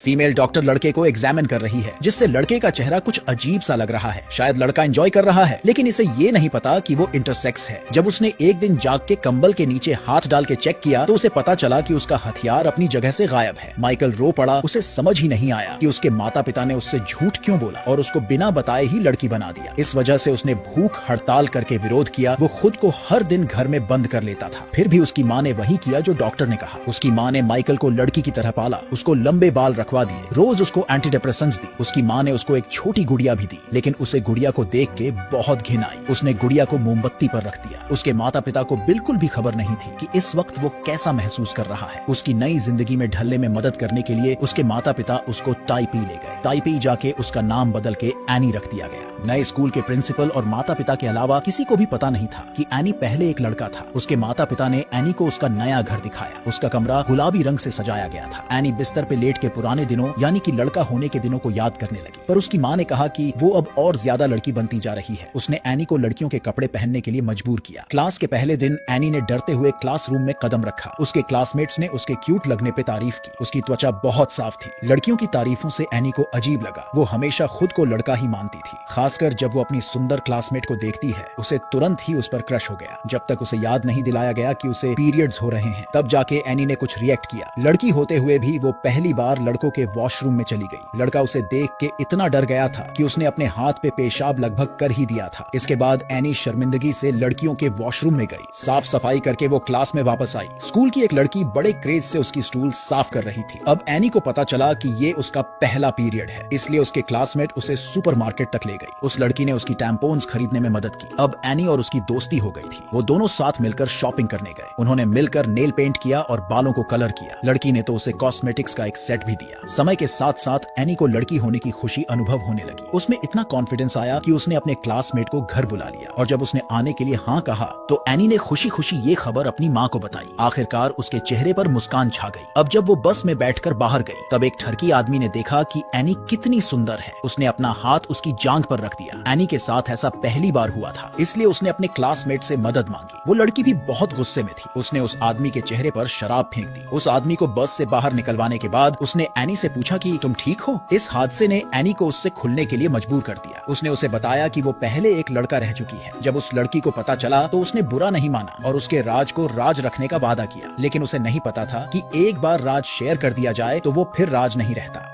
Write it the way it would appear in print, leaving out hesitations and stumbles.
Female doctor लड़के को examine कर रही है, जिससे लड़के का चेहरा कुछ अजीब सा लग रहा है। शायद लड़का एंजॉय कर रहा है, लेकिन इसे ये नहीं पता कि वो इंटरसेक्स है। जब उसने एक दिन जाग के कंबल के नीचे हाथ डाल के चेक किया तो उसे पता चला कि उसका हथियार अपनी जगह से गायब है। माइकल रो पड़ा। उसे समझ ही नहीं आया कि उसके माता पिता ने उससे झूठ क्यों बोला और उसको बिना बताए ही लड़की बना दिया। इस वजह से उसने भूख हड़ताल करके विरोध किया। वो खुद को हर दिन घर में बंद कर लेता था। फिर भी उसकी माँ ने वही किया जो डॉक्टर ने कहा। उसकी माँ ने माइकल को लड़की की तरह पाला, उसको लंबे बाल रखवा दिए, रोज उसको एंटीडिप्रेसेंट्स दी। उसकी माँ ने उसको एक छोटी गुड़िया भी दी, लेकिन उसे गुड़िया को देख के बहुत घिन आई। उसने गुड़िया को मोमबत्ती पर रख दिया। उसके माता पिता को बिल्कुल भी खबर नहीं थी कि इस वक्त वो कैसा महसूस कर रहा है। उसकी नई जिंदगी में ढलने में मदद करने के लिए उसके माता पिता उसको ताइपी ले गए। ताइपी जाके उसका नाम बदल के एनी रख दिया गया। नए स्कूल के प्रिंसिपल और माता पिता के अलावा किसी को भी पता नहीं था कि एनी पहले एक लड़का था। उसके माता पिता ने एनी को उसका नया घर दिखाया। उसका कमरा गुलाबी रंग से सजाया गया था। एनी बिस्तर पे लेट के पुराने दिनों यानी कि लड़का होने के दिनों को याद करने लगी, पर उसकी माँ ने कहा कि वो अब और ज्यादा लड़की बनती जा रही है। उसने एनी को लड़कियों के कपड़े पहनने के लिए मजबूर किया। क्लास के पहले दिन एनी ने डरते हुए क्लासरूम में कदम रखा। उसके क्लासमेट्स ने उसके क्यूट लगने पे तारीफ की। उसकी त्वचा बहुत साफ थी। लड़कियों की तारीफों से एनी को अजीब लगा। वो हमेशा खुद को लड़का ही मानती थी, खासकर जब वो अपनी सुंदर क्लासमेट को देखती है। उसे तुरंत ही उस पर क्रश हो गया। जब तक उसे याद नहीं दिलाया गया कि उसे पीरियड्स हो रहे हैं, तब जाके एनी ने कुछ रिएक्ट किया। लड़की होते हुए भी वो पहली बार लड़कों के वॉशरूम में चली गई। लड़का उसे देख के इतना डर गया था कि उसने अपने हाथ पे पेशाब लगभग कर ही दिया था। इसके बाद एनी शर्मिंदगी से लड़कियों के वॉशरूम में गई। साफ सफाई करके वो क्लास में वापस आई। स्कूल की एक लड़की बड़े क्रेज से उसकी स्टूल साफ कर रही थी। अब एनी को पता चला कि ये उसका पहला पीरियड है, इसलिए उसके क्लासमेट उसे सुपरमार्केट तक ले गई। उस लड़की ने उसकी टैम्पोन्स खरीदने में मदद की। अब एनी और उसकी दोस्ती हो गई थी। वो दोनों साथ मिलकर शॉपिंग करने गए। उन्होंने मिलकर नेल पेंट किया और बालों को कलर किया। लड़की ने तो उसे कॉस्मेटिक्स का एक सेट भी दिया। समय के साथ साथ एनी को लड़की होने की खुशी अनुभव होने लगी। उसमें इतना कॉन्फिडेंस आया कि उसने अपने क्लासमेट को घर बुला लिया, और जब उसने आने के लिए हाँ कहा तो एनी ने खुशी खुशी ये खबर अपनी माँ को बताई। आखिरकार उसके चेहरे पर मुस्कान छा गई। अब जब वो बस में बैठकर बाहर गई, तब एक ठरकी आदमी ने देखा कि एनी कितनी सुंदर है। उसने अपना हाथ उसकी जांघ पर रख दिया। एनी के साथ ऐसा पहली बार हुआ था, इसलिए उसने अपने क्लासमेट से मदद मांगी। वो लड़की भी बहुत गुस्से में थी। उसने उस आदमी के चेहरे पर शराब फेंक दी। उस आदमी को बस से बाहर निकलवाने के बाद उसने एनी से पूछा कि तुम ठीक हो। इस हादसे ने एनी को उससे खुलने के लिए मजबूर कर दिया। उसने उसे बताया कि वो पहले एक लड़का रह चुकी है। जब उस लड़की को पता चला तो उसने बुरा नहीं माना और उसके राज को राज रखने का वादा किया, लेकिन उसे नहीं पता था कि एक बार राज शेयर कर दिया जाए तो वो फिर राज नहीं रहता।